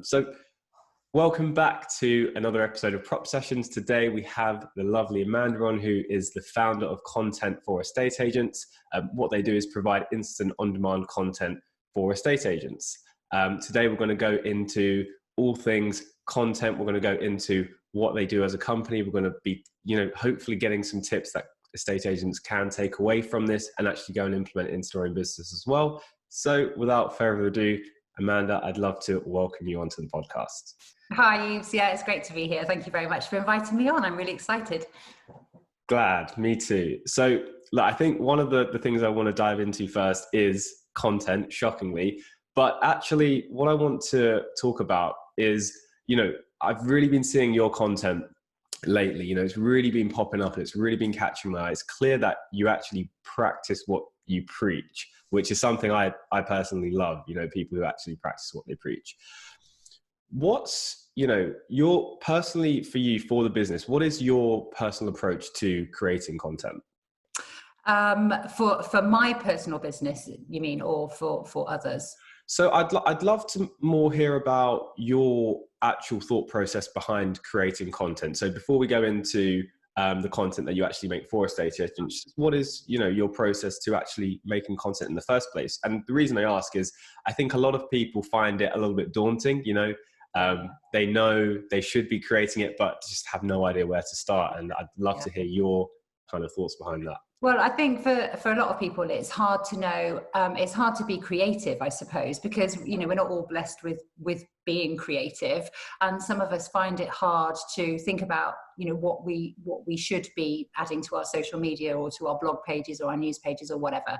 So welcome back to another episode of Prop Sessions. Today we have the lovely Amanda on, who is the founder of Content for Estate Agents. What they do is provide instant on-demand content for estate agents. Today we're going to go into all things content. We're going to go into what they do as a company. We're going to be, hopefully getting some tips that estate agents can take away from this and actually go and implement into their own business as well. So without further ado, Amanda, I'd love to welcome you onto the podcast. Hi, Ebs. Yeah, it's great to be here. Thank you very much for inviting me on. I'm really excited. Glad, me too. So I think one of the things I want to dive into first is content, shockingly. But actually, what I want to talk about is, I've really been seeing your content lately. It's really been popping up and it's really been catching my eye. It's clear that you actually practice what you preach, which is something I personally love, people who actually practice what they preach. What's, your personally for you, for the business, what is your personal approach to creating content? For my personal business, you mean, or for others? So I'd love to more hear about your actual thought process behind creating content. So before we go into the content that you actually make for estate agents, what is, your process to actually making content in the first place? And the reason I ask is I think a lot of people find it a little bit daunting, they know they should be creating it, but just have no idea where to start. And I'd love to hear your kind of thoughts behind that. Well, I think for a lot of people, it's hard to know, it's hard to be creative, I suppose, because, we're not all blessed with being creative. And some of us find it hard to think about, what we should be adding to our social media or to our blog pages or our news pages or whatever.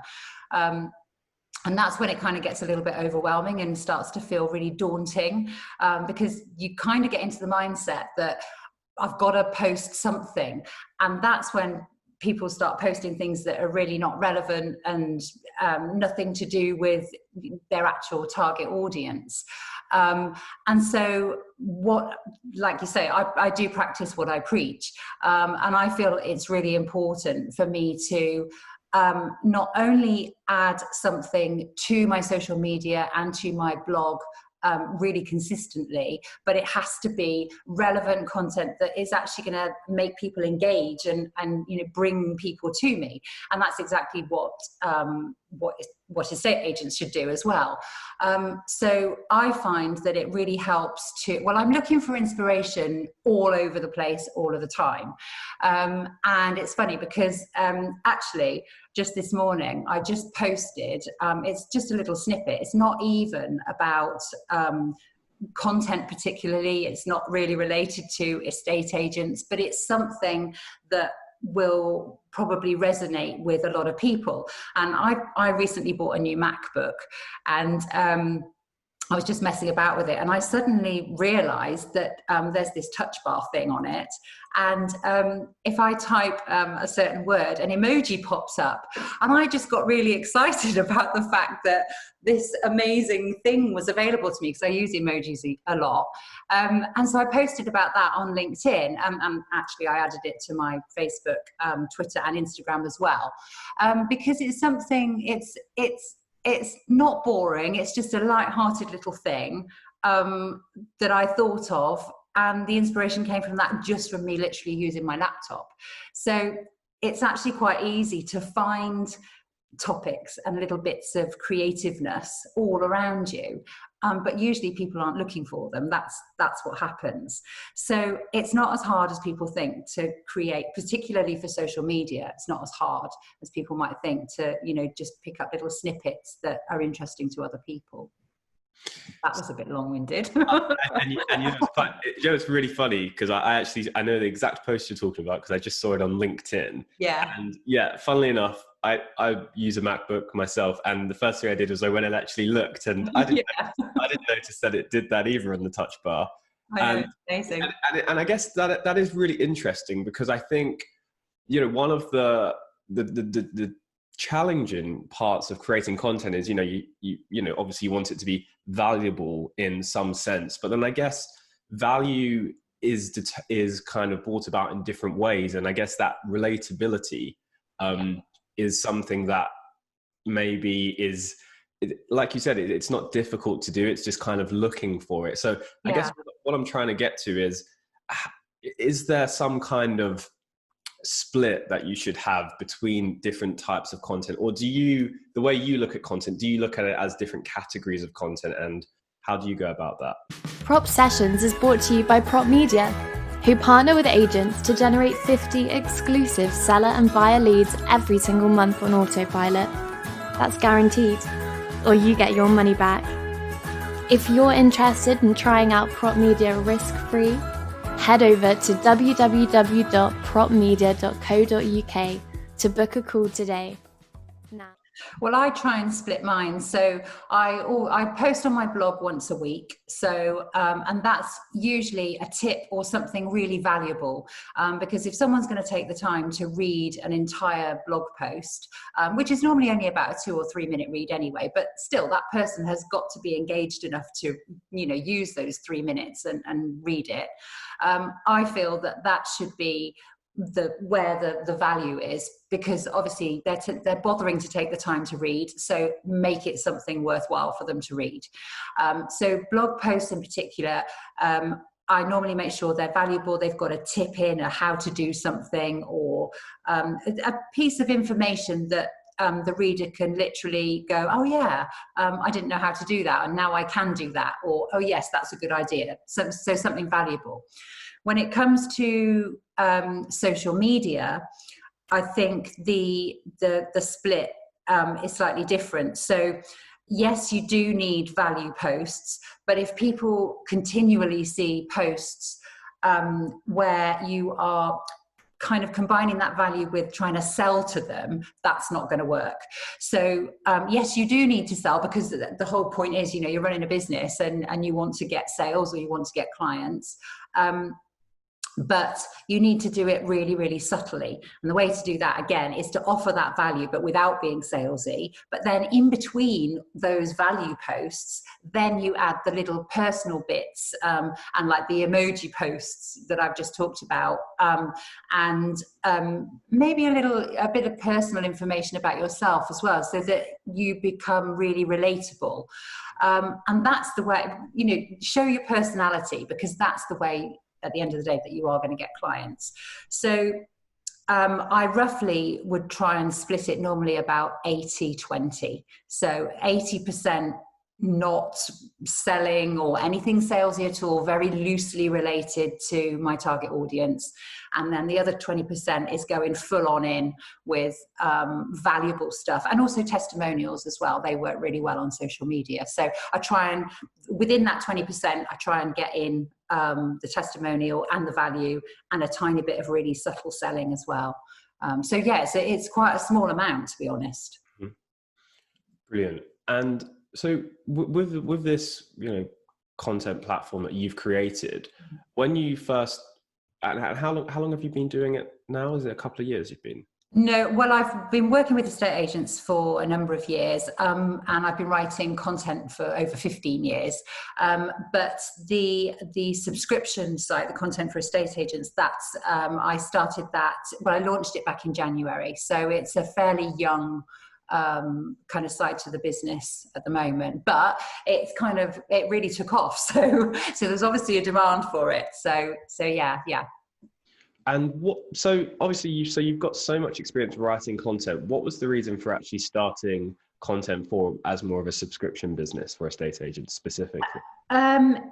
And that's when it kind of gets a little bit overwhelming and starts to feel really daunting, because you kind of get into the mindset that I've got to post something. And that's when people start posting things that are really not relevant and nothing to do with their actual target audience. And so like you say, I do practice what I preach. And I feel it's really important for me to not only add something to my social media and to my blog really consistently, but it has to be relevant content that is actually going to make people engage and bring people to me. And that's exactly what estate agents should do as well. So I find that it really helps I'm looking for inspiration all over the place, all of the time. And it's funny because actually just this morning, I just posted, it's just a little snippet. It's not even about content particularly. It's not really related to estate agents, but it's something that will probably resonate with a lot of people. And I recently bought a new MacBook, and I was just messing about with it, and I suddenly realized that there's this touch bar thing on it. And if I type a certain word, an emoji pops up. And I just got really excited about the fact that this amazing thing was available to me, because I use emojis a lot. And so I posted about that on LinkedIn. And actually I added it to my Facebook, Twitter and Instagram as well. Because it's something, it's not boring. It's just a light-hearted little thing that I thought of. And the inspiration came from that, just from me literally using my laptop. So it's actually quite easy to find topics and little bits of creativeness all around you. But usually people aren't looking for them. That's what happens. So it's not as hard as people think to create, particularly for social media. It's not as hard as people might think to, just pick up little snippets that are interesting to other people. That was a bit long-winded. It's really funny because I know the exact post you're talking about because I just saw it on LinkedIn. Yeah. And yeah, funnily enough, I use a MacBook myself, and the first thing I did was I went and actually looked, and I didn't notice that it did that either on the touch bar. I know, it's amazing. And I guess that is really interesting, because I think, one of the challenging parts of creating content is, obviously you want it to be valuable in some sense, but then I guess value is kind of brought about in different ways. And I guess that relatability is something that maybe is like you said, it's not difficult to do. It's just kind of looking for it. So I guess Yeah. what I'm trying to get to is there some kind of split that you should have between different types of content, or do you, the way you look at content, do you look at it as different categories of content, and how do you go about that? Prop Sessions is brought to you by Prop Media, who partner with agents to generate 50 exclusive seller and buyer leads every single month on autopilot. That's guaranteed, or you get your money back. If you're interested in trying out Prop Media risk-free, head over to www.propmedia.co.uk to book a call today. Now. Well, I try and split mine. So I post on my blog once a week. So, and that's usually a tip or something really valuable. Because if someone's going to take the time to read an entire blog post, which is normally only about a 2 or 3 minute read anyway, but still that person has got to be engaged enough to, use those 3 minutes and read it. I feel that should be where the value is, because obviously they're bothering to take the time to read, so make it something worthwhile for them to read. So blog posts in particular, I normally make sure they're valuable. They've got a tip in, or how to do something, or a piece of information that the reader can literally go, oh yeah, I didn't know how to do that, and now I can do that, or oh yes, that's a good idea. So something valuable. When it comes to social media, I think the split is slightly different. So yes, you do need value posts, but if people continually see posts where you are kind of combining that value with trying to sell to them, that's not going to work. So yes, you do need to sell, because the whole point is, you're running a business and you want to get sales, or you want to get clients. But you need to do it really, really subtly. And the way to do that, again, is to offer that value, but without being salesy. But then in between those value posts, then you add the little personal bits, and like the emoji posts that I've just talked about, and maybe a bit of personal information about yourself as well, so that you become really relatable. And that's the way, show your personality, because that's the way, at the end of the day, that you are going to get clients. So I roughly would try and split it normally about 80-20. So 80% not selling or anything salesy at all, very loosely related to my target audience. And then the other 20% is going full on in with valuable stuff, and also testimonials as well. They work really well on social media. So I try and, within that 20%, I try and get in the testimonial and the value, and a tiny bit of really subtle selling as well. So yeah, it's quite a small amount, to be honest. Brilliant. And so with this, content platform that you've created, when you first, and how long have you been doing it now? Is it a couple of years you've been? No, well, I've been working with estate agents for a number of years, and I've been writing content for over 15 years. But the subscription site, the Content for Estate Agents, that's I started that. Well, I launched it back in January, so it's a fairly young kind of side to the business at the moment, but it really took off. So there's obviously a demand for it. So yeah. And so obviously you've got so much experience writing content. What was the reason for actually starting Contentform as more of a subscription business for estate agents specifically?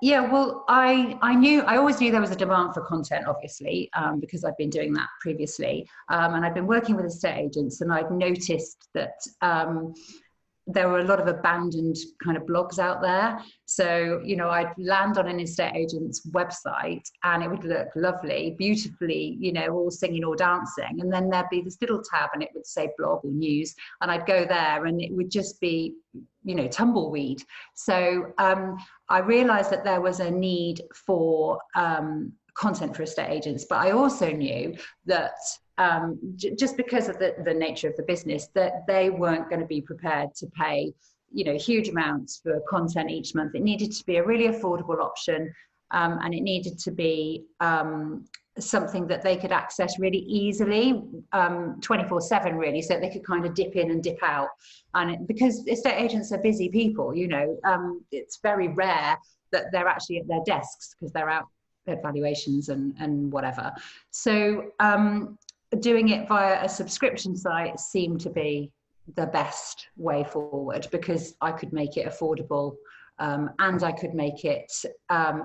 Yeah, well, I always knew there was a demand for content, obviously, because I'd been doing that previously. And I've been working with estate agents, and I've noticed that there were a lot of abandoned kind of blogs out there. So, I'd land on an estate agent's website and it would look lovely, beautifully, all singing or dancing. And then there'd be this little tab and it would say blog or news. And I'd go there and it would just be, tumbleweed. So I realized that there was a need for content for estate agents, but I also knew that just because of the nature of the business, that they weren't going to be prepared to pay, huge amounts for content each month. It needed to be a really affordable option, and it needed to be something that they could access really easily, 24/7 really, so they could kind of dip in and dip out. And because estate agents are busy people, you know, it's very rare that they're actually at their desks because they're out at valuations and whatever. So doing it via a subscription site seemed to be the best way forward, because I could make it affordable, and I could make it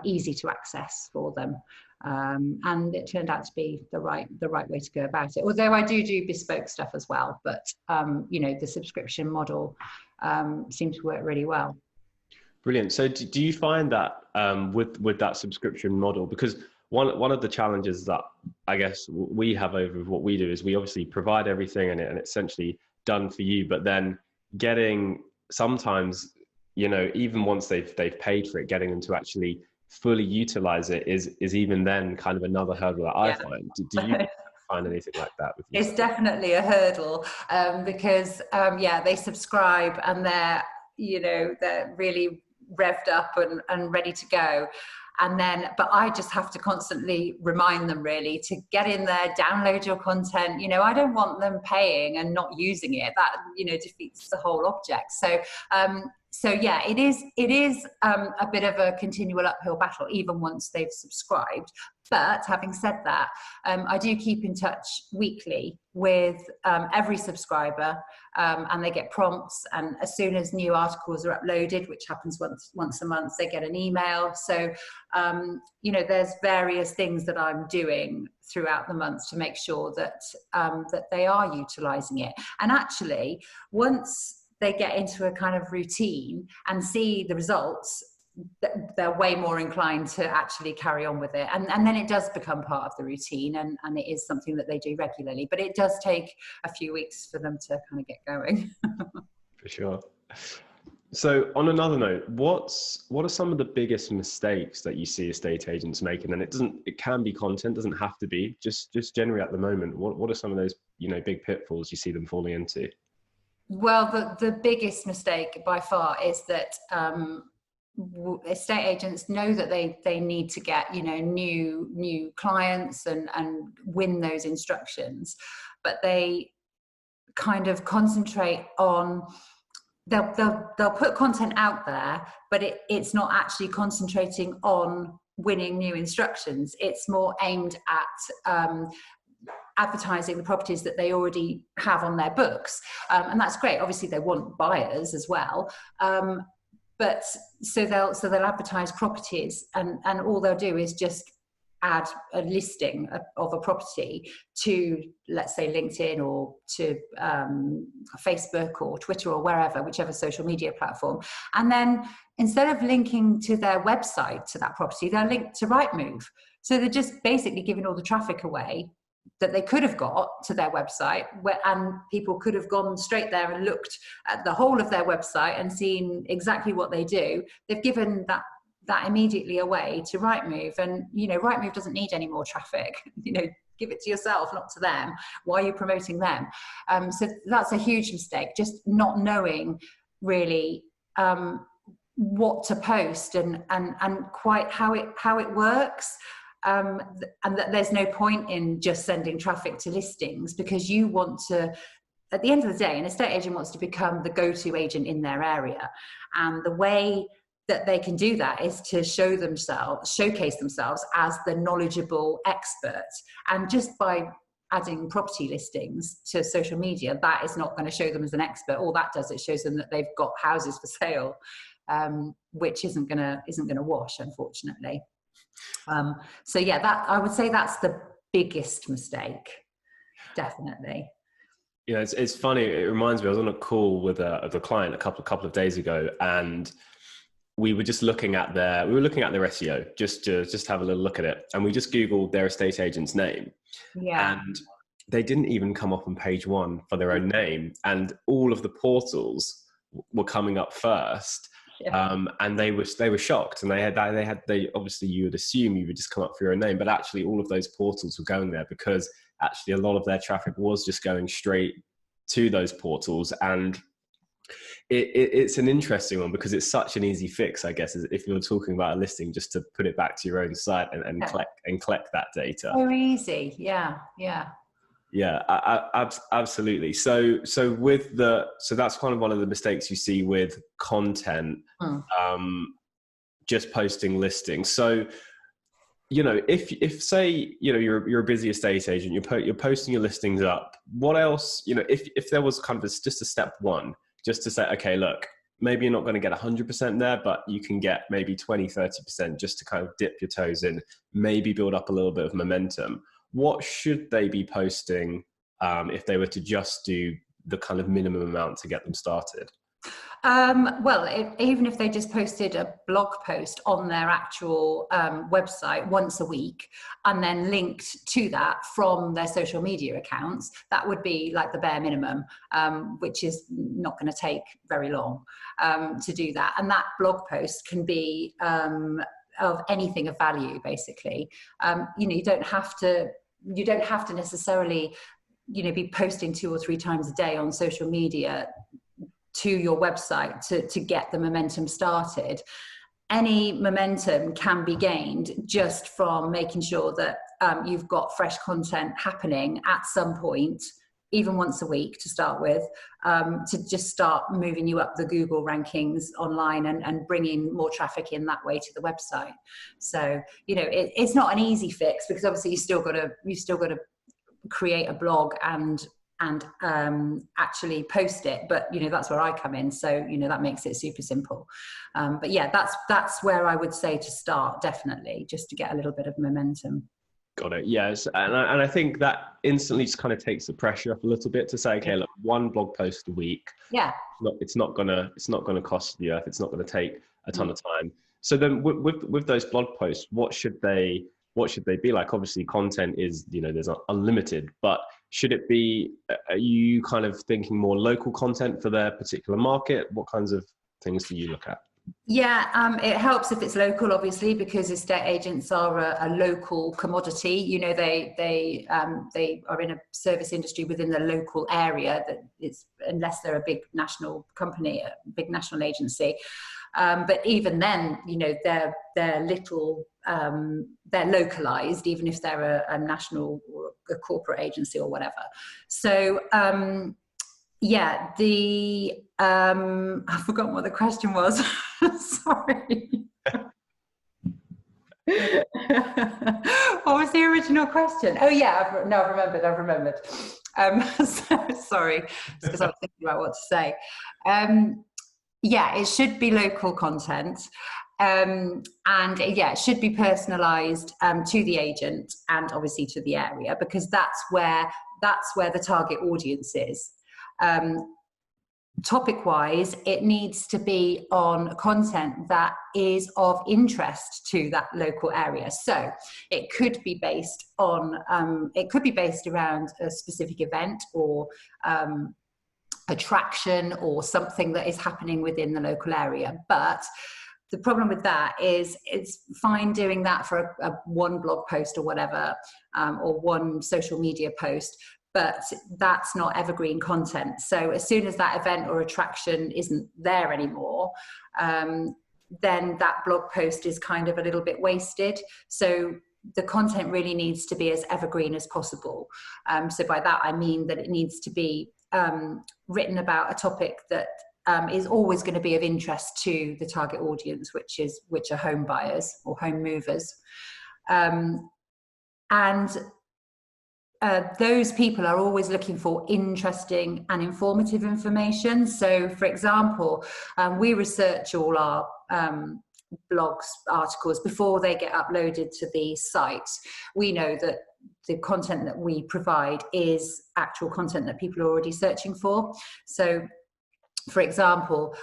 easy to access for them. And it turned out to be the right way to go about it. Although I do bespoke stuff as well, but you know, the subscription model seemed to work really well. Brilliant. So do you find that with that subscription model, because one of the challenges that I guess we have over what we do is we obviously provide everything and it's essentially done for you, but then getting sometimes, you know, even once they've paid for it, getting them to actually fully utilize it is even then kind of another hurdle that I find. Do you find anything like that with you? It's definitely a hurdle, because they subscribe and they're, you know, they're really revved up and ready to go. And then, but I just have to constantly remind them really to get in there, download your content. You know, I don't want them paying and not using it. That, you know, defeats the whole object. So yeah, it is a bit of a continual uphill battle, even once they've subscribed. But having said that, I do keep in touch weekly with every subscriber, and they get prompts. And as soon as new articles are uploaded, which happens once a month, they get an email. So, you know, there's various things that I'm doing throughout the month to make sure that that they are utilising it. And actually, once they get into a kind of routine and see the results, they're way more inclined to actually carry on with it. And then it does become part of the routine, and it is something that they do regularly. But it does take a few weeks for them to kind of get going. For sure. So on another note, what are some of the biggest mistakes that you see estate agents making? And it can be content, doesn't have to be, just generally at the moment. What are some of those, you know, big pitfalls you see them falling into? Well, the biggest mistake by far is that estate agents know that they need to get, you know, new clients and win those instructions, but they kind of concentrate on, they'll put content out there, but it's not actually concentrating on winning new instructions. It's more aimed at advertising the properties that they already have on their books, and that's great. Obviously they want buyers as well, but so they'll advertise properties, and all they'll do is just add a listing of a property to, let's say, LinkedIn or to Facebook or Twitter or wherever, whichever social media platform. And then instead of linking to their website to that property, they'll link to Rightmove. So they're just basically giving all the traffic away that they could have got to their website, and people could have gone straight there and looked at the whole of their website and seen exactly what they do. They've given that immediately away to Rightmove, and you know, Rightmove doesn't need any more traffic. You know, give it to yourself, not to them. Why are you promoting them? So that's a huge mistake, just not knowing really what to post and quite how it works. And that there's no point in just sending traffic to listings, because you want to, at the end of the day, an estate agent wants to become the go-to agent in their area. And the way that they can do that is to showcase themselves as the knowledgeable expert. And just by adding property listings to social media, that is not going to show them as an expert. All that does, it shows them that they've got houses for sale, which isn't going to wash, unfortunately. So yeah, that, I would say that's the biggest mistake, definitely. You know, it's funny. It reminds me, I was on a call with a client a couple of days ago, and we were just looking at their SEO, just to have a little look at it, and we just Googled their estate agent's name, and they didn't even come up on page one for their own name, and all of the portals were coming up first. And they were shocked, and they obviously, you would assume you would just come up for your own name, but actually all of those portals were going there because actually a lot of their traffic was just going straight to those portals. And It's an interesting one because it's such an easy fix, I guess, if you're talking about a listing, just to put it back to your own site and collect that data. So easy. Yeah. Yeah, absolutely. So that's kind of one of the mistakes you see with content, just posting listings. So, if say, you're a busy estate agent, you're posting your listings up, what else, if there was kind of just a step one, just to say, okay, look, maybe you're not going to get 100% there, but you can get maybe 20-30% just to kind of dip your toes in, maybe build up a little bit of momentum. What should they be posting if they were to just do the kind of minimum amount to get them started? Even if they just posted a blog post on their actual website once a week and then linked to that from their social media accounts, that would be like the bare minimum, which is not going to take very long to do that. And that blog post can be of anything of value, basically. You don't have to necessarily, be posting 2 or 3 times a day on social media to your website to get the momentum started. Any momentum can be gained just from making sure that you've got fresh content happening at some point, even once a week to start with, to just start moving you up the Google rankings online and bringing more traffic in that way to the website. So, it's not an easy fix because obviously you still got to create a blog and actually post it, but that's where I come in, so that makes it super simple. But yeah, that's where I would say to start, definitely, just to get a little bit of momentum. Got it. Yes, and I think that instantly just kind of takes the pressure off a little bit to say, okay, look, one blog post a week. Yeah. It's not gonna cost the earth. It's not gonna take a ton of time. So then, with those blog posts, what should they be like? Obviously, content is there's unlimited, but should it be? Are you kind of thinking more local content for their particular market? What kinds of things do you look at? Yeah, it helps if it's local, obviously, because estate agents are a local commodity. They are in a service industry within the local area that it's, unless they're a big national company, a big national agency. But even then, they're little, they're localized, even if they're a national or a corporate agency or whatever. So, yeah, I've forgotten what the question was. Sorry. What was the original question? Oh yeah, I've remembered. Sorry, because I was thinking about what to say. Yeah, it should be local content. And yeah, it should be personalized to the agent and obviously to the area, because that's where the target audience is. Topic wise, it needs to be on content that is of interest to that local area. So it could be based on around a specific event or attraction or something that is happening within the local area. But the problem with that is it's fine doing that for a one blog post or whatever, or one social media post, but that's not evergreen content. So as soon as that event or attraction isn't there anymore, then that blog post is kind of a little bit wasted. So the content really needs to be as evergreen as possible. So by that, I mean that it needs to be written about a topic that is always going to be of interest to the target audience, which are home buyers or home movers. Those people are always looking for interesting and informative information. So, for example, we research all our blogs, articles before they get uploaded to the site. We know that the content that we provide is actual content that people are already searching for. So, for example,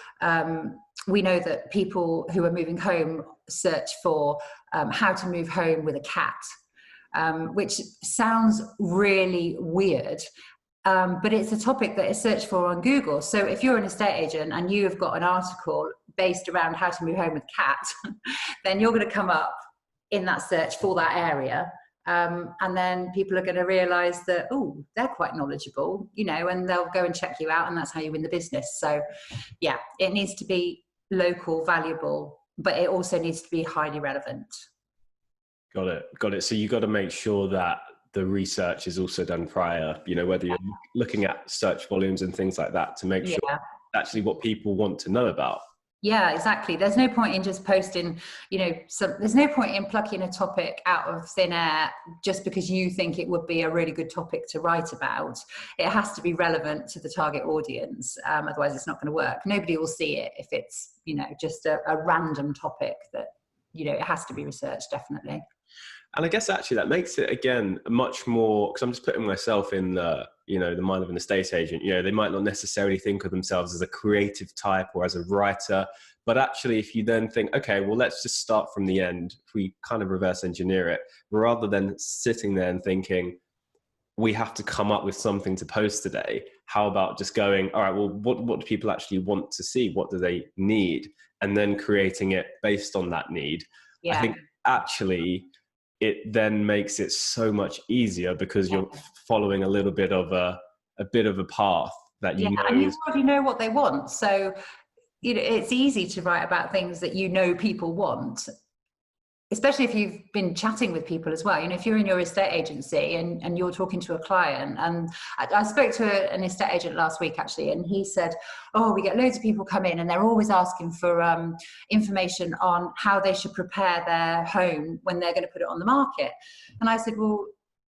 we know that people who are moving home search for how to move home with a cat. Which sounds really weird, but it's a topic that is searched for on Google. So if you're an estate agent and you have got an article based around how to move home with a cat, then you're going to come up in that search for that area. And then people are going to realize that, oh, they're quite knowledgeable, you know, and they'll go and check you out, and that's how you win the business. So yeah, it needs to be local, valuable, but it also needs to be highly relevant. Got it. So you got to make sure that the research is also done prior, you know, whether you're looking at search volumes and things like that, to make sure actually what people want to know about. Yeah, exactly. There's no point in just posting, you know, there's no point in plucking a topic out of thin air just because you think it would be a really good topic to write about. It has to be relevant to the target audience. Otherwise it's not going to work. Nobody will see it if it's, you know, just a random topic that, you know, it has to be researched, definitely. And I guess actually that makes it, again, much more, because I'm just putting myself in the, you know, the mind of an estate agent. You know, they might not necessarily think of themselves as a creative type or as a writer, but actually if you then think, okay, well, let's just start from the end, if we kind of reverse engineer it, rather than sitting there and thinking, we have to come up with something to post today. How about just going, all right, well, what do people actually want to see? What do they need? And then creating it based on that need. Yeah. I think actually it then makes it so much easier because you're following a little bit of a path that you know. And you already know what they want. So, you know, it's easy to write about things that you know people want, especially if you've been chatting with people as well. You know, if you're in your estate agency and you're talking to a client, and I spoke to an estate agent last week actually, and he said, oh, we get loads of people come in and they're always asking for information on how they should prepare their home when they're going to put it on the market. And I said, well,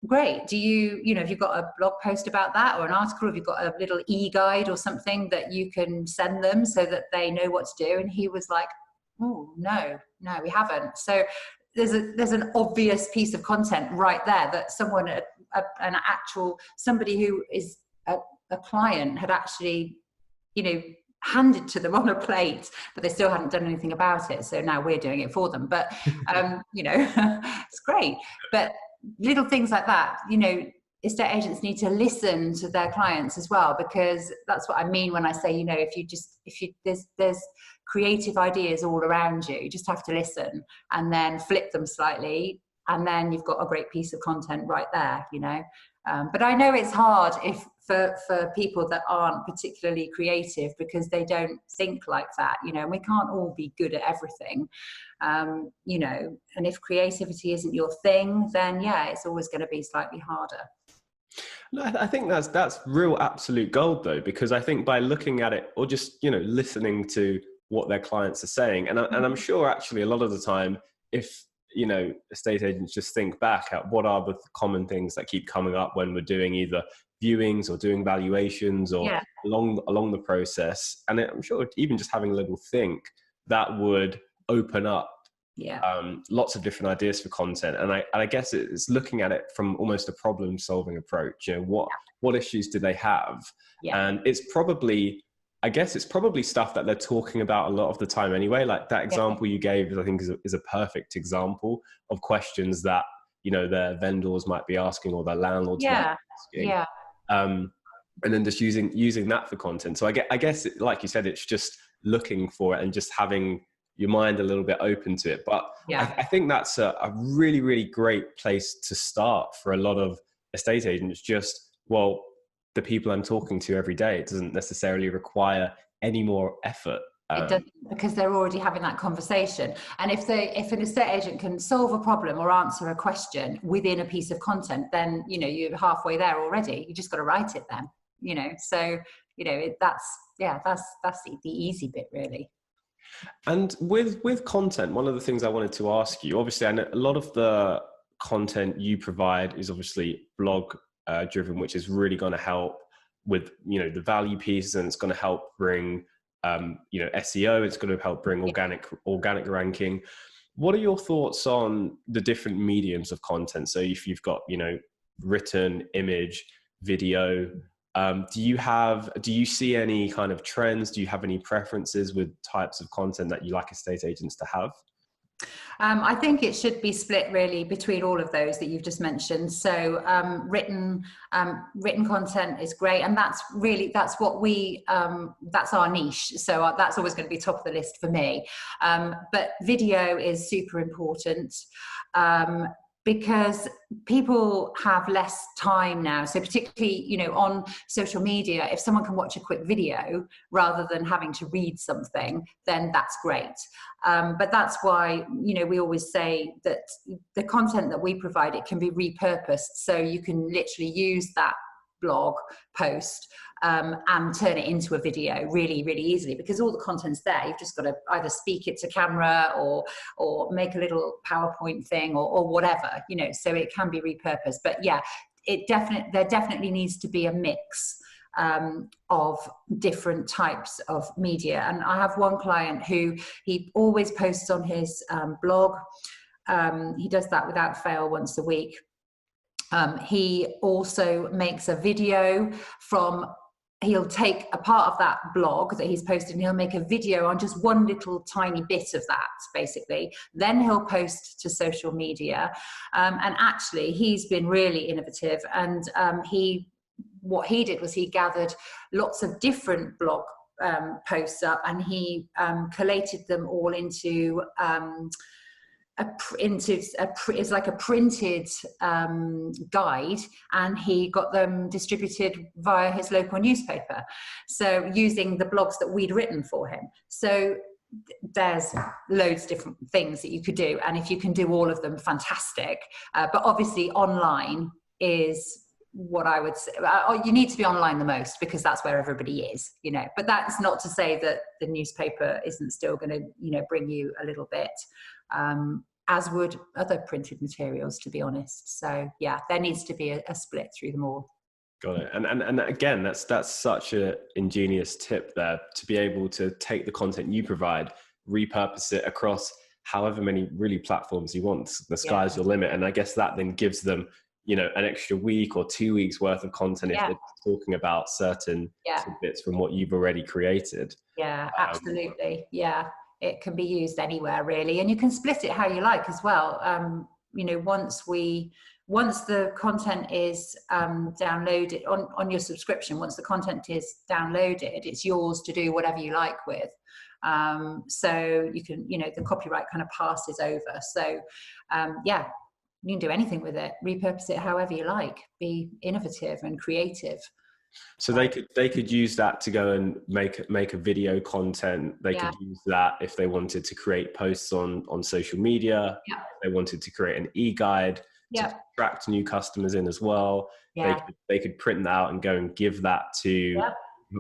great. Do you know, have you got a blog post about that or an article? Have you got a little e-guide or something that you can send them so that they know what to do? And he was like, oh, no, we haven't. So there's an obvious piece of content right there that someone, somebody who is a client had actually, you know, handed to them on a plate, but they still hadn't done anything about it. So now we're doing it for them. But, you know, it's great. But little things like that, you know, estate agents need to listen to their clients as well, because that's what I mean when I say, you know, there's creative ideas all around you just have to listen and then flip them slightly, and then you've got a great piece of content right there, you know. But I know it's hard for people that aren't particularly creative, because they don't think like that, you know, and we can't all be good at everything, you know, and if creativity isn't your thing, then yeah, it's always going to be slightly harder. No, I think that's real absolute gold though, because I think by looking at it or just, you know, listening to what their clients are saying, and I'm sure actually a lot of the time, if, you know, estate agents just think back at what are the common things that keep coming up when we're doing either viewings or doing valuations or along the process, and I'm sure even just having a little think, that would open up lots of different ideas for content. And I guess it's looking at it from almost a problem solving approach. You know, what issues do they have? And it's probably, I guess it's probably stuff that they're talking about a lot of the time anyway. Like that example you gave, I think is a perfect example of questions that, you know, their vendors might be asking or their landlords might be asking. And then just using that for content. So I guess like you said, it's just looking for it and just having your mind a little bit open to it. But I think that's a really, really great place to start for a lot of estate agents. Just, well, the people I'm talking to every day, it doesn't necessarily require any more effort. It doesn't, because they're already having that conversation. And if an estate agent can solve a problem or answer a question within a piece of content, then, you know, you're halfway there already. You just got to write it then, you know. So, you know, that's the easy bit really. And with content, one of the things I wanted to ask you, obviously I know a lot of the content you provide is obviously blog driven, which is really going to help with, you know, the value piece, and it's going to help bring you know, SEO, it's going to help bring organic ranking. What are your thoughts on the different mediums of content? So if you've got, you know, written, image, video, do you see any kind of trends? Do you have any preferences with types of content that you like estate agents to have? I think it should be split really between all of those that you've just mentioned. So written content is great, and that's what we that's our niche. So that's always going to be top of the list for me. But video is super important. because people have less time now. So particularly, you know, on social media, if someone can watch a quick video rather than having to read something, then that's great. But that's why, you know, we always say that the content that we provide, it can be repurposed. So you can literally use that blog post and turn it into a video really, really easily, because all the content's there. You've just got to either speak it to camera or make a little PowerPoint thing or whatever, you know, so it can be repurposed. But yeah, there definitely needs to be a mix of different types of media. And I have one client who he always posts on his blog. He does that without fail once a week. He also makes a video he'll take a part of that blog that he's posted and he'll make a video on just one little tiny bit of that, basically. Then he'll post to social media. And actually, he's been really innovative. And what he did was he gathered lots of different blog posts up, and he collated them all into it's like a printed guide, and he got them distributed via his local newspaper, so using the blogs that we'd written for him. So there's loads of different things that you could do, and if you can do all of them, fantastic. But obviously online is what I would say. You need to be online the most, because that's where everybody is, you know. But that's not to say that the newspaper isn't still going to, you know, bring you a little bit, as would other printed materials, to be honest. So yeah, there needs to be a split through them all. Got it. And again, that's such an ingenious tip there, to be able to take the content you provide, repurpose it across however many really platforms you want. The sky's your limit. And I guess that then gives them, you know, an extra week or 2 weeks worth of content if they're talking about certain bits from what you've already created. Yeah, absolutely. Yeah, it can be used anywhere really, and you can split it how you like as well. You know, once the content is downloaded on your subscription, once the content is downloaded, it's yours to do whatever you like with. So you can, you know, the copyright kind of passes over. So yeah, you can do anything with it, repurpose it however you like, be innovative and creative. So they could use that to go and make a video content. They could use that if they wanted to create posts on social media. If they wanted to create an e-guide to attract new customers in as well. They could print that out and go and give that to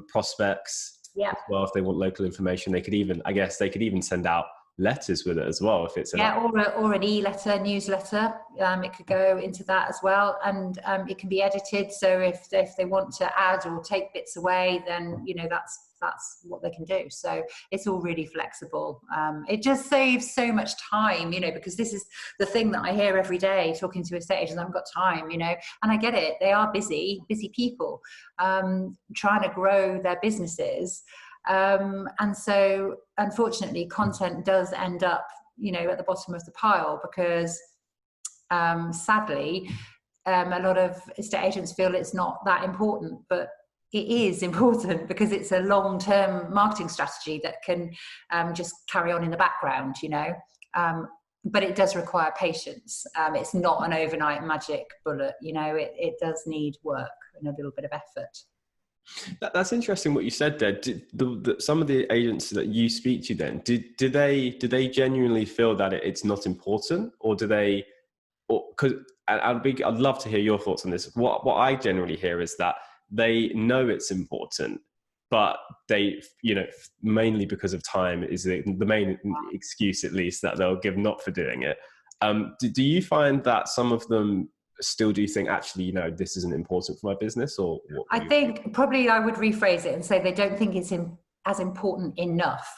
prospects as well. If they want local information, they could even send out letters with it as well, if it's or an e-letter, newsletter. It could go into that as well, and it can be edited. So if they want to add or take bits away, then, you know, that's what they can do. So it's all really flexible. It just saves so much time, you know, because this is the thing that I hear every day talking to estate agents. I haven't got time, you know, and I get it. They are busy people trying to grow their businesses. And so unfortunately content does end up, you know, at the bottom of the pile, because sadly a lot of estate agents feel it's not that important, but it is important, because it's a long-term marketing strategy that can just carry on in the background, you know. But it does require patience. It's not an overnight magic bullet, you know. It does need work and a little bit of effort. That's interesting what you said there. Some of the agents that you speak to then, do they genuinely feel that it's not important, or do they? Because I'd love to hear your thoughts on this. What I generally hear is that they know it's important, but they, you know, mainly because of time is the main excuse, at least, that they'll give not for doing it. Do you find that some of them still do think, actually, you know, this isn't important for my business? Or I think probably I would rephrase it and say they don't think it's as important enough.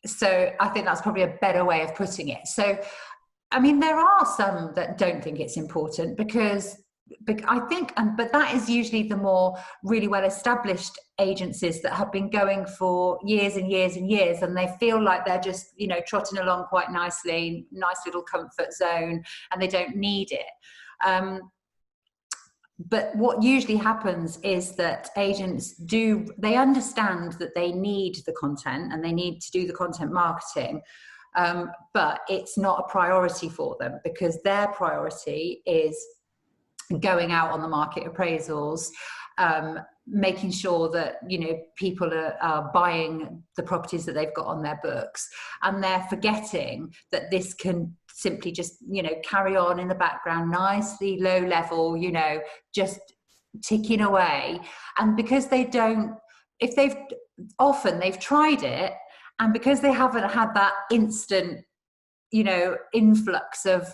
So I think that's probably a better way of putting it. So, I mean, there are some that don't think it's important, because I think, but that is usually the more really well-established agencies that have been going for years and years and years, and they feel like they're just, you know, trotting along quite nicely, nice little comfort zone, and they don't need it. But what usually happens is that agents they understand that they need the content and they need to do the content marketing. but it's not a priority for them, because their priority is going out on the market appraisals, making sure that, you know, people are buying the properties that they've got on their books, and they're forgetting that this can simply just, you know, carry on in the background, nicely low level, you know, just ticking away. And because they've tried it, and because they haven't had that instant, you know, influx of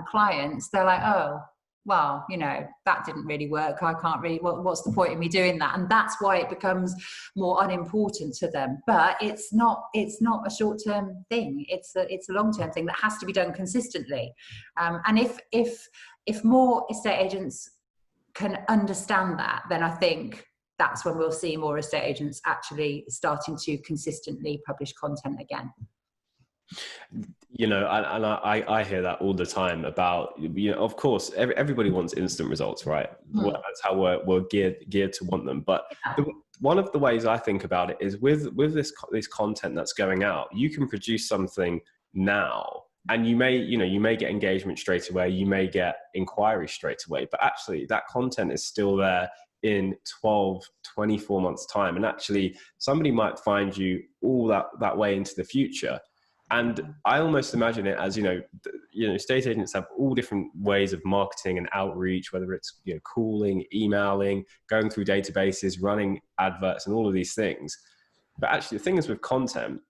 clients, they're like, oh, well, you know, that didn't really work. I can't really, what's the point of me doing that? And that's why it becomes more unimportant to them. But it's not a short-term thing. It's a long-term thing that has to be done consistently. And if more estate agents can understand that, then I think that's when we'll see more estate agents actually starting to consistently publish content again. You know, and I hear that all the time about, you know, of course, everybody wants instant results, right? Well, that's how we're geared to want them. But one of the ways I think about it is with this content that's going out, you can produce something now, and you may get engagement straight away, you may get inquiries straight away, but actually that content is still there in 12, 24 months time. And actually somebody might find you all that way into the future. And I almost imagine it as, you know, estate agents have all different ways of marketing and outreach, whether it's, you know, calling, emailing, going through databases, running adverts, and all of these things. But actually the thing is with content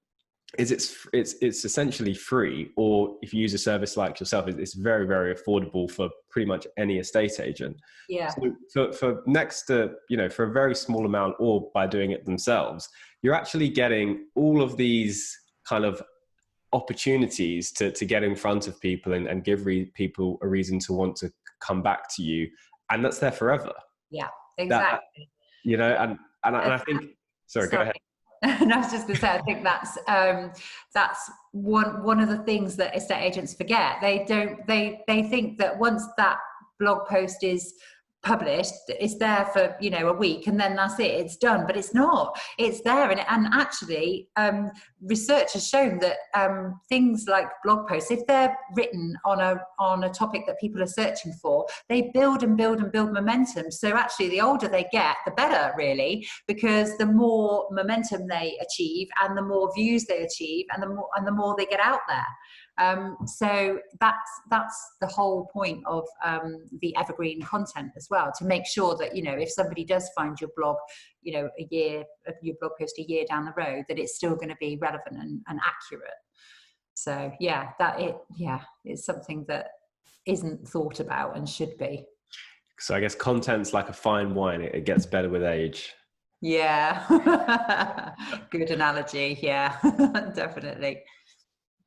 is it's essentially free, or if you use a service like yourself, it's very, very affordable for pretty much any estate agent. Yeah. So for next to, you know, for a very small amount, or by doing it themselves, you're actually getting all of these kind of opportunities to get in front of people and give people a reason to want to come back to you, and that's there forever. Yeah, exactly. You know, and I think, sorry, go ahead. And I was just going to say, I think that's one of the things that estate agents forget. They think that once that blog post is published, it's there for, you know, a week, and then that's it, it's done. But it's not. It's there, and actually research has shown that things like blog posts, if they're written on a topic that people are searching for, they build and build and build momentum. So actually the older they get, the better, really, because the more momentum they achieve, and the more views they achieve, and the more they get out there. So that's the whole point of the evergreen content as well, to make sure that, you know, if somebody does find your blog, you know, your blog post a year down the road, that it's still going to be relevant and accurate. So yeah, it's something that isn't thought about and should be. So I guess content's like a fine wine; it gets better with age. Yeah. Good analogy. Yeah. Definitely.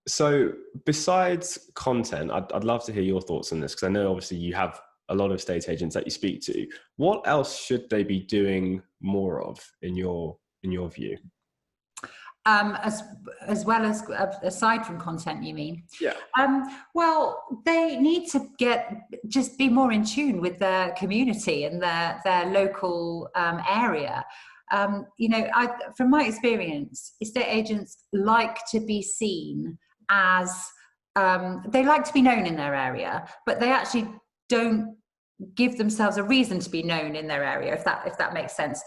So besides content, I'd love to hear your thoughts on this, because I know obviously you have a lot of estate agents that you speak to. What else should they be doing more of in your view? As well as aside from content, you mean? Yeah. Well, they need to just be more in tune with their community and their local area. You know, from my experience, estate agents like to be seen as, they like to be known in their area, but they actually don't give themselves a reason to be known in their area, if that makes sense.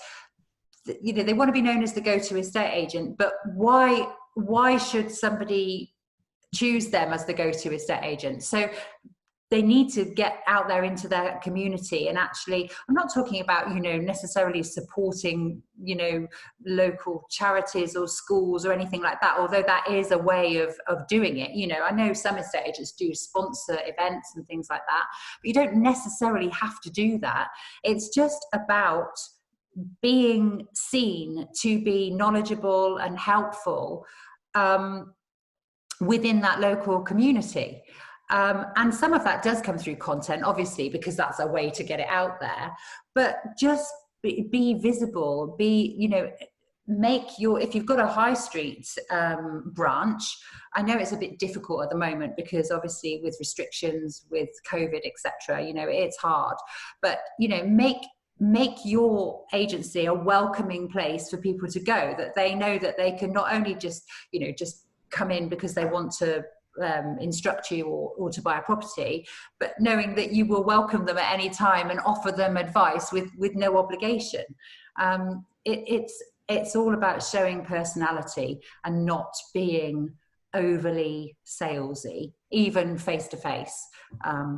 You know, they want to be known as the go-to estate agent, but why should somebody choose them as the go-to estate agent? So they need to get out there into their community, and actually, I'm not talking about, you know, necessarily supporting, you know, local charities or schools or anything like that, although that is a way of doing it. You know, I know some estate agents do sponsor events and things like that, but you don't necessarily have to do that. It's just about being seen to be knowledgeable and helpful within that local community. And some of that does come through content, obviously, because that's a way to get it out there. But just be visible, you know, if you've got a high street branch, I know it's a bit difficult at the moment because obviously with restrictions, with COVID, etc., you know, it's hard. But, you know, make your agency a welcoming place for people to go, that they know that they can not only just, you know, just come in because they want to instruct you or to buy a property, but knowing that you will welcome them at any time and offer them advice with no obligation. It's all about showing personality and not being overly salesy, even face to face.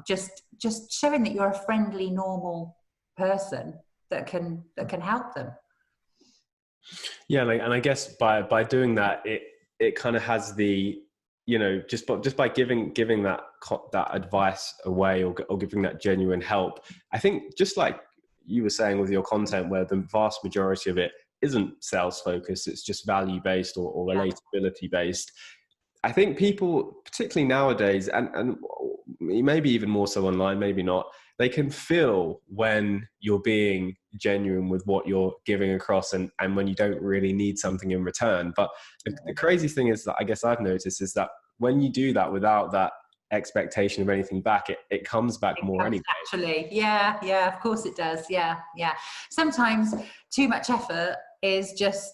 Just showing that you're a friendly, normal person that can help them. Yeah, and I guess by doing that, it kind of has the, you know, just by giving that advice away, or giving that genuine help. I think just like you were saying with your content, where the vast majority of it isn't sales focused, it's just value based or relatability based. I think people, particularly nowadays, and maybe even more so online, maybe not, they can feel when you're being genuine with what you're giving across, and when you don't really need something in return. But the crazy thing is that I guess I've noticed is that when you do that without that expectation of anything back, it comes back more anyway. Actually, yeah, of course it does. Yeah. Sometimes too much effort is just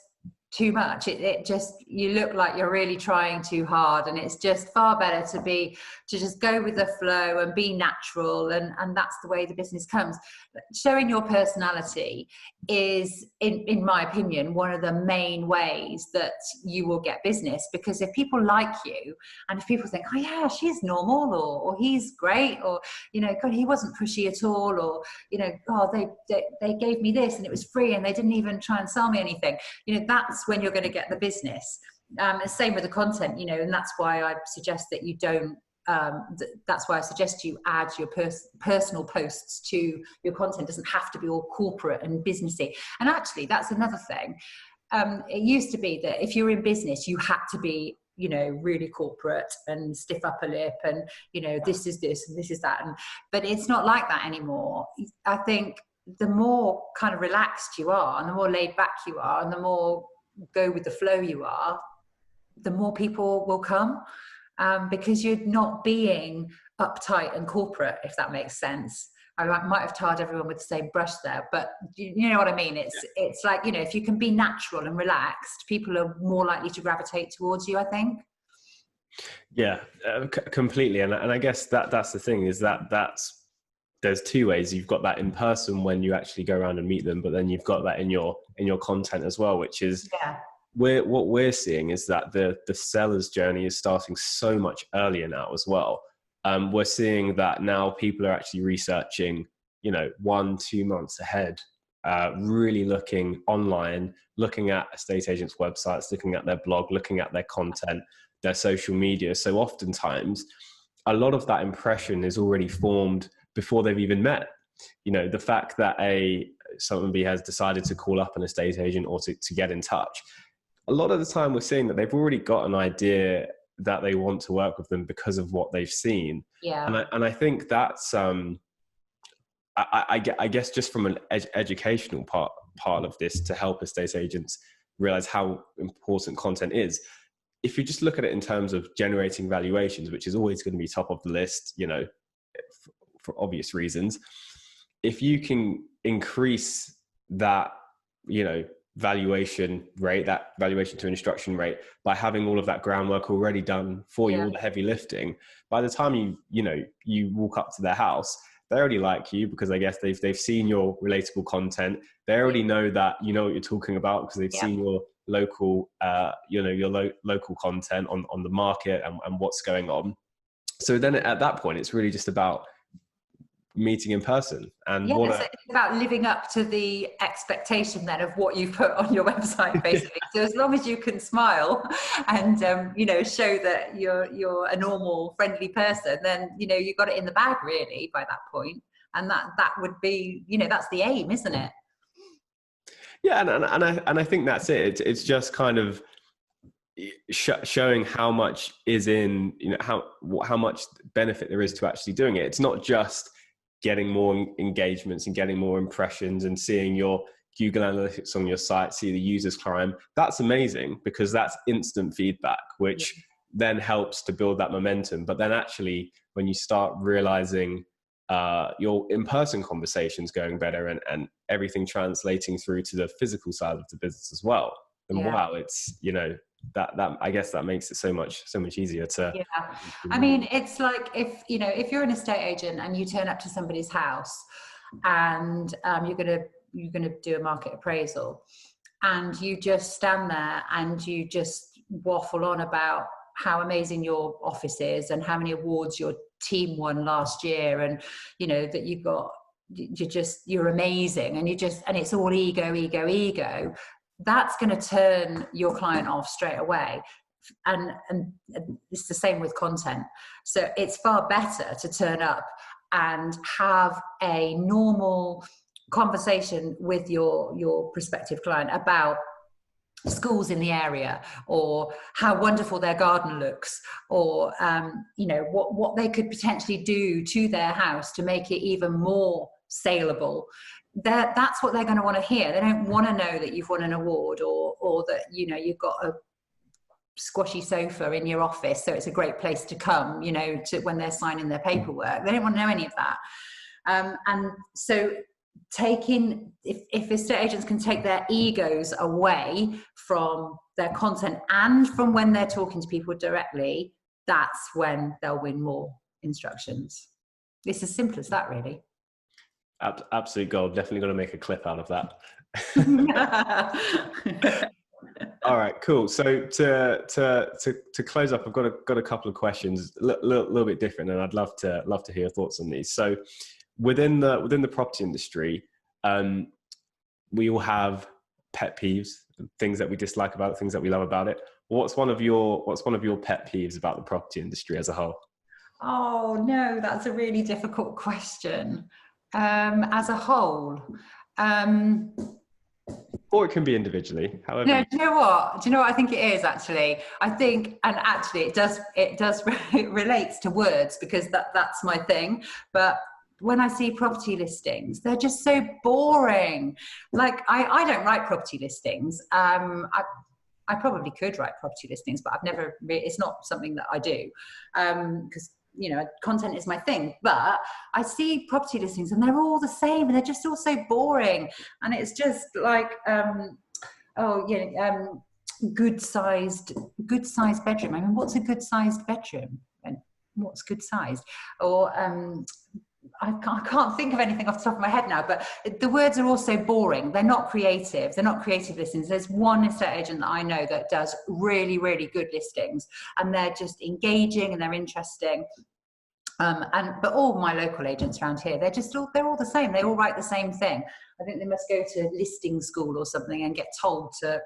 too much. It just, you look like you're really trying too hard, and it's just far better to just go with the flow and be natural, and that's the way the business comes. Showing your personality is, in my opinion, one of the main ways that you will get business, because if people like you, and if people think, oh yeah, she's normal, or he's great, or, you know, God, he wasn't pushy at all, or, you know, oh, they gave me this and it was free and they didn't even try and sell me anything, you know, that's when you're going to get the business. Same with the content, you know, and that's why I suggest that you don't, that's why I suggest you add your personal posts to your content. It doesn't have to be all corporate and businessy. And actually, that's another thing. It used to be that if you were in business, you had to be, you know, really corporate and stiff upper lip, and, you know, this is this and this is that. But it's not like that anymore. I think the more kind of relaxed you are, and the more laid back you are, and the more go with the flow you are, the more people will come, because you're not being uptight and corporate, if that makes sense. I might have tarred everyone with the same brush there, but you know what I mean? It's like, you know, if you can be natural and relaxed, people are more likely to gravitate towards you, I think. Yeah, completely. And I guess that's the thing, is there's two ways. You've got that in person when you actually go around and meet them, but then you've got that in your content as well, which is, what we're seeing is that the seller's journey is starting so much earlier now as well. We're seeing that now people are actually researching, you know, 1-2 months ahead, really looking online, looking at estate agents' websites, looking at their blog, looking at their content, their social media. So oftentimes, a lot of that impression is already formed before they've even met. You know, the fact that somebody has decided to call up an estate agent or to get in touch, a lot of the time we're seeing that they've already got an idea that they want to work with them because of what they've seen. Yeah. And I think that's, I guess just from an educational part of this, to help estate agents realize how important content is. If you just look at it in terms of generating valuations, which is always going to be top of the list, you know, for obvious reasons, if you can increase that, you know, valuation rate, that valuation to instruction rate, by having all of that groundwork already done for you, all the heavy lifting, by the time you walk up to their house, they already like you, because I guess they've seen your relatable content. They already know that you know what you're talking about, because they've seen your local, local content on the market and what's going on. So then at that point, it's really just about meeting in person. And it's about living up to the expectation then of what you've put on your website, basically. So as long as you can smile and you know, show that you're a normal, friendly person, then, you know, you got it in the bag really by that point. And that would be, you know, that's the aim, isn't it? Yeah, and I think that's it. It's just kind of showing how much is in, you know, how much benefit there is to actually doing it. It's not just getting more engagements and getting more impressions and seeing your Google Analytics on your site, see the users climb. That's amazing, because that's instant feedback, which then helps to build that momentum. But then actually, when you start realizing your in-person conversations going better and everything translating through to the physical side of the business as well, then wow, it's, you know, that I guess that makes it so much easier to. Yeah, I mean, it's like if you're an estate agent and you turn up to somebody's house and you're gonna do a market appraisal, and you just stand there and you just waffle on about how amazing your office is and how many awards your team won last year, and that you're amazing, and it's all ego, that's going to turn your client off straight away. And it's the same with content. So it's far better to turn up and have a normal conversation with your prospective client about schools in the area, or how wonderful their garden looks, or what they could potentially do to their house to make it even more saleable. That's what they're going to want to hear. They don't want to know that you've won an award, or that you've got a squashy sofa in your office, so it's a great place to come to when they're signing their paperwork. They don't want to know any of that. And so if estate agents can take their egos away from their content and from when they're talking to people directly, that's when they'll win more instructions. It's as simple as that, really. Absolute gold. Definitely going to make a clip out of that. All right, cool. So to close up, I've got a couple of questions, a little bit different, and I'd love to hear your thoughts on these. So within the property industry, we all have pet peeves, things that we dislike about it, things that we love about it. What's one of your pet peeves about the property industry as a whole? Oh no, that's a really difficult question. As a whole, or it can be individually. However, no, do you know what I think it is, actually? I think, and actually it does it relates to words, because that's my thing. But when I see property listings, they're just so boring. Like, I don't write property listings. I probably could write property listings, but I've never it's not something that I do, because content is my thing. But I see property listings and they're all the same, and they're just all so boring. And it's just like, good sized bedroom. I mean, what's a good sized bedroom? And what's good sized? Or I can't think of anything off the top of my head now, but the words are also boring. They're not creative. They're not creative listings. There's one estate agent that I know that does really, really good listings, and they're just engaging and they're interesting. But all my local agents around here, they're all the same. They all write the same thing. I think they must go to listing school or something and get told to,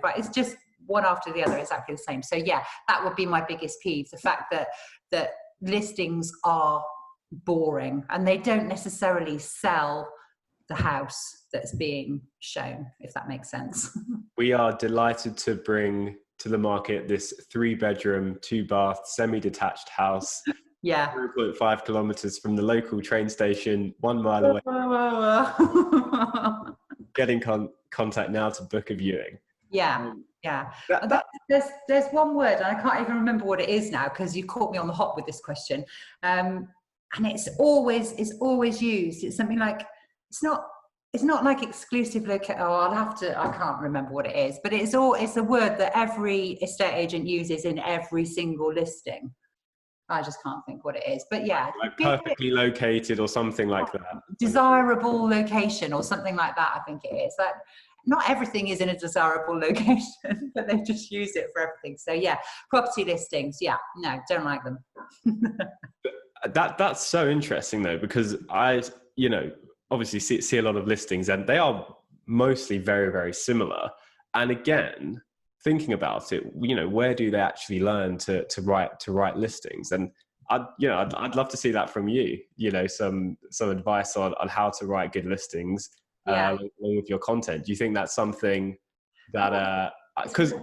but it's just one after the other, exactly the same. So yeah, that would be my biggest peeve. The fact that listings are boring and they don't necessarily sell the house that's being shown, if that makes sense. We are delighted to bring to the market this 3-bedroom, 2-bath, semi-detached house. Yeah. 3.5 kilometers from the local train station, 1 mile away. Getting contact now to book a viewing. Yeah. Yeah. There's one word, and I can't even remember what it is now, because you caught me on the hop with this question. And it's always used. It's something like, it's not like exclusive location. I can't remember what it is, but it's a word that every estate agent uses in every single listing. I just can't think what it is, but yeah. Like perfectly located or something like that. Desirable location or something like that, I think it is. That not everything is in a desirable location, but they just use it for everything. So yeah, property listings, yeah, no, don't like them. That's so interesting though, because I, obviously see a lot of listings, and they are mostly very, very similar. And again, thinking about it, where do they actually learn to write listings? And I'd love to see that from you. Some advice on how to write good listings, along with your content. Do you think that's something that because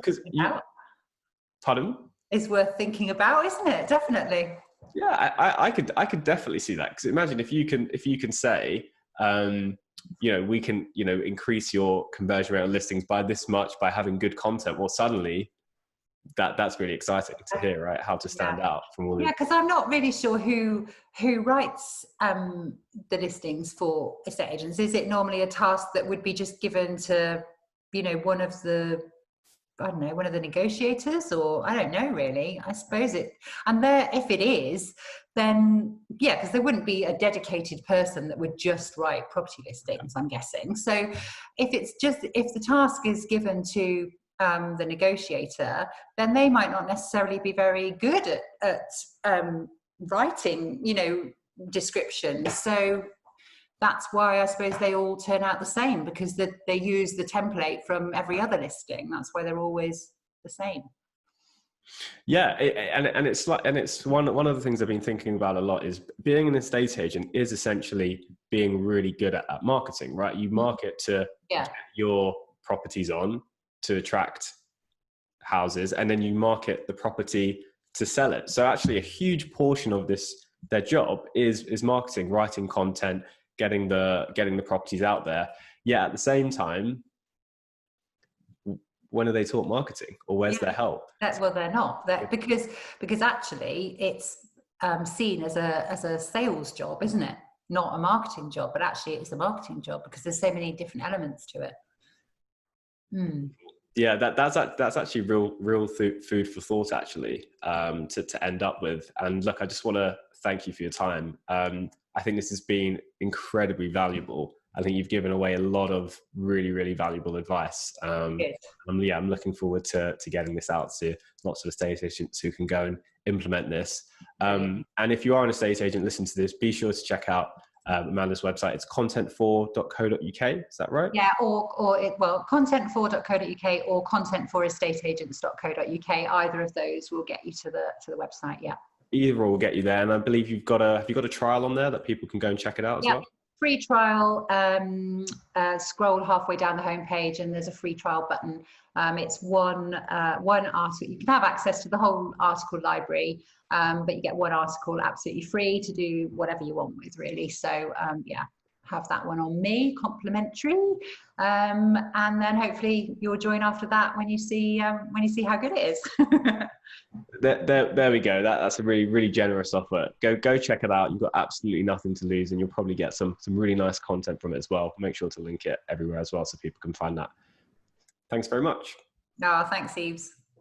pardon? It's worth thinking about, isn't it? Definitely. Yeah, I could definitely see that, because imagine if you can say, we can increase your conversion rate on listings by this much by having good content. Well, suddenly that's really exciting to hear, right? How to stand out from all. Yeah, because I'm not really sure who writes the listings for estate agents. Is it normally a task that would be just given to one of the I don't know, one of the negotiators, or I don't know really. I suppose it, and there, if it is, then yeah, because there wouldn't be a dedicated person that would just write property listings, I'm guessing. So if the task is given to the negotiator, then they might not necessarily be very good at writing, you know, descriptions. So that's why I suppose they all turn out the same, because they use the template from every other listing. That's why they're always the same. Yeah, and it's one of the things I've been thinking about a lot is being an estate agent is essentially being really good at marketing, right? You market to get your properties on to attract houses, and then you market the property to sell it. So actually, a huge portion of their job is marketing, writing content, getting the properties out there. Yeah, at the same time, when are they taught marketing, or where's their help? Well, they're not. Because actually it's seen as a sales job, isn't it? Not a marketing job, but actually it's a marketing job because there's so many different elements to it. Yeah, that's actually real food for thought, actually, to end up with. And look, I just want to thank you for your time. I think this has been incredibly valuable. I think you've given away a lot of really, really valuable advice. I'm looking forward to getting this out to lots of estate agents who can go and implement this. And if you are an estate agent, listen to this, be sure to check out Amanda's website. It's contentfor.co.uk. Is that right? Yeah, or contentfor.co.uk or contentforestateagents.co.uk. Either of those will get you to the website. Yeah. Either will get you there. And I believe have you got a trial on there that people can go and check it out as well? Free trial. Scroll halfway down the homepage and there's a free trial button. It's one article. You can have access to the whole article library, but you get one article absolutely free to do whatever you want with, really. So have that one on me, complimentary, and then hopefully you'll join after that when you see how good it is. There we go. That's a really, really generous offer. Go check it out. You've got absolutely nothing to lose, and you'll probably get some really nice content from it as well. Make sure to link it everywhere as well so people can find that. Thanks very much. No, thanks, Ebs.